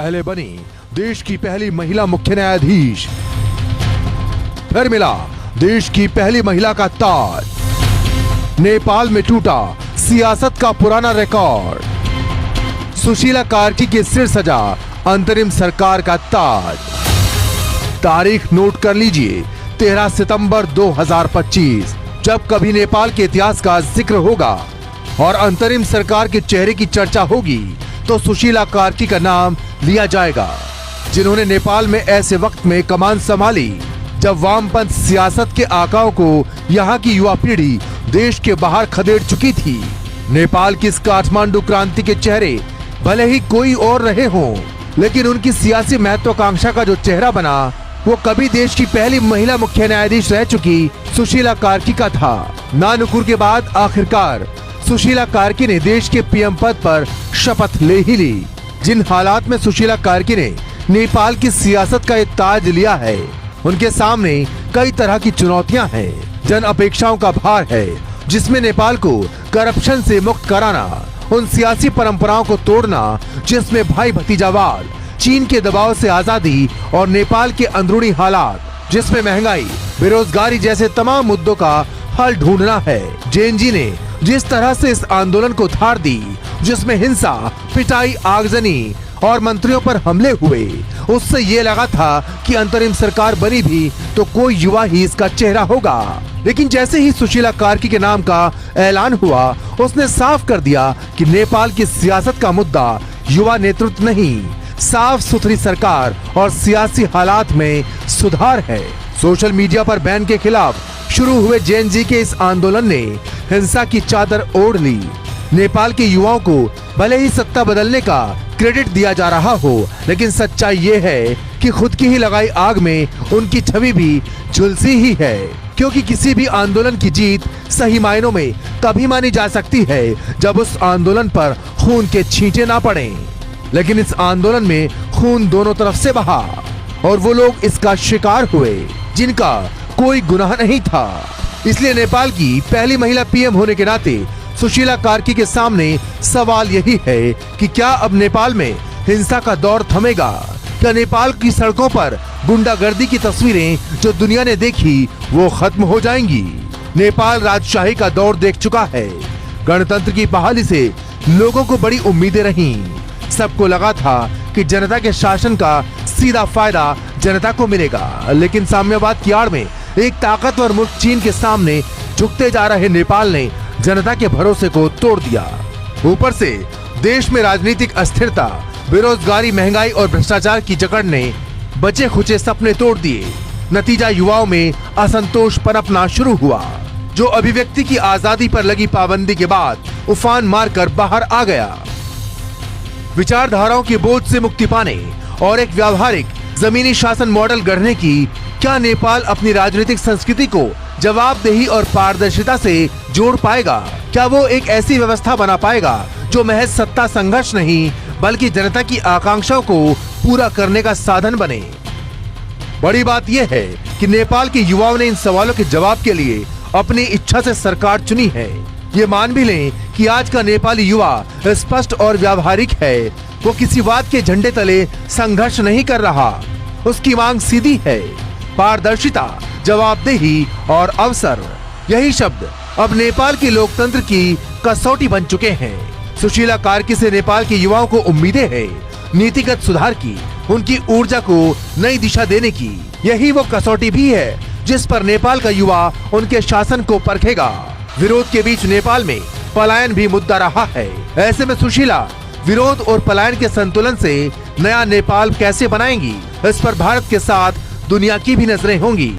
पहले बनी देश की पहली महिला मुख्य न्यायाधीश। फिर मिला देश की पहली महिला का ताज। नेपाल में टूटा सियासत का पुराना रिकॉर्ड। सुशीला कार्की के सिर सजा अंतरिम सरकार का ताज। तारीख नोट कर लीजिए, 13 सितंबर 2025। जब कभी नेपाल के इतिहास का जिक्र होगा और अंतरिम सरकार के चेहरे की चर्चा होगी तो सुशीला कार्की का नाम लिया जाएगा, जिन्होंने नेपाल में ऐसे वक्त में कमान संभाली जब वामपंथ सियासत के आकाओं को यहाँ की युवा पीढ़ी देश के बाहर खदेड़ चुकी थी। नेपाल की इस काठमांडू क्रांति के चेहरे भले ही कोई और रहे हों, लेकिन उनकी सियासी महत्वाकांक्षा का जो चेहरा बना वो कभी देश की पहली महिला मुख्य न्यायाधीश रह चुकी सुशीला कार्की का था। नानुकुर के बाद आखिरकार सुशीला कार्की ने देश के पीएम पद पर शपथ ले ही ली। जिन हालात में सुशीला कार्की ने नेपाल की सियासत का एक ताज लिया है, उनके सामने कई तरह की चुनौतियां हैं। जन अपेक्षाओं का भार है, जिसमें नेपाल को करप्शन से मुक्त कराना, उन सियासी परंपराओं को तोड़ना जिसमें भाई भतीजावाद, चीन के दबाव से आजादी और नेपाल के अंदरूनी हालात जिसमें महंगाई, बेरोजगारी जैसे तमाम मुद्दों का हल ढूंढना है। जेएनजी ने जिस तरह से इस आंदोलन को धार दी, जिसमें हिंसा, पिटाई, आगजनी और मंत्रियों पर हमले हुए, उससे ये लगा था कि अंतरिम सरकार बनी भी तो कोई युवा ही इसका चेहरा होगा। लेकिन जैसे ही सुशीला कार्की के नाम का ऐलान हुआ, उसने साफ कर दिया कि नेपाल की सियासत का मुद्दा युवा नेतृत्व नहीं, साफ सुथरी सरकार और सियासी हालात में सुधार है। सोशल मीडिया पर बैन के खिलाफ शुरू हुए जेएनजी के इस आंदोलन ने हिंसा की चादर ओढ़ ली। नेपाल के युवाओं को भले ही सत्ता बदलने का क्रेडिट दिया जा रहा हो, लेकिन सच्चाई ये है कि खुद की ही लगाई आग में उनकी छवि भी झुलसी ही है। क्योंकि किसी भी आंदोलन की जीत सही मायनों में तभी मानी जा सकती है जब उस आंदोलन पर खून के छींटे ना पड़े। लेकिन इस आंदोलन में खून दोनों तरफ से बहा और वो लोग इसका शिकार हुए जिनका कोई गुनाह नहीं था। इसलिए नेपाल की पहली महिला पीएम होने के नाते सुशीला कार्की के सामने सवाल यही है कि क्या अब नेपाल में हिंसा का दौर थमेगा? क्या नेपाल की सड़कों पर गुंडागर्दी की तस्वीरें जो दुनिया ने देखी वो खत्म हो जाएंगी? नेपाल राजशाही का दौर देख चुका है। गणतंत्र की बहाली से लोगों को बड़ी उम्मीदें रहीं। सबको लगा था कि जनता के शासन का सीधा फायदा जनता को मिलेगा, लेकिन साम्यवाद की आड़ में एक ताकतवर मुल्क चीन के सामने झुकते जा रहे नेपाल ने जनता के भरोसे को तोड़ दिया। ऊपर से देश में राजनीतिक अस्थिरता, बेरोजगारी, महंगाई और भ्रष्टाचार की जकड़ ने बचे खुचे सपने तोड़ दिए। नतीजा युवाओं में असंतोष पनपना शुरू हुआ, जो अभिव्यक्ति की आजादी पर लगी पाबंदी के बाद उफान मारकर बाहर आ गया। विचारधाराओं के बोझ से मुक्ति पाने और एक व्यावहारिक जमीनी शासन मॉडल गढ़ने की क्या नेपाल अपनी राजनीतिक संस्कृति को जवाबदेही और पारदर्शिता से जोड़ पाएगा? क्या वो एक ऐसी व्यवस्था बना पाएगा जो महज सत्ता संघर्ष नहीं बल्कि जनता की आकांक्षाओं को पूरा करने का साधन बने? बड़ी बात यह है कि नेपाल के युवाओं ने इन सवालों के जवाब के लिए अपनी इच्छा से सरकार चुनी है। ये मान भी लें कि आज का नेपाली युवा स्पष्ट और व्यावहारिक है। वो किसी वाद के झंडे तले संघर्ष नहीं कर रहा। उसकी मांग सीधी है, पारदर्शिता, जवाबदेही और अवसर। यही शब्द अब नेपाल के लोकतंत्र की कसौटी बन चुके हैं। सुशीला कार्की से नेपाल के युवाओं को उम्मीदें हैं, नीतिगत सुधार की, उनकी ऊर्जा को नई दिशा देने की। यही वो कसौटी भी है जिस पर नेपाल का युवा उनके शासन को परखेगा। विरोध के बीच नेपाल में पलायन भी मुद्दा रहा है। ऐसे में सुशीला विरोध और पलायन के संतुलन से नया नेपाल कैसे बनाएंगी, इस पर भारत के साथ दुनिया की भी नजरें होंगी।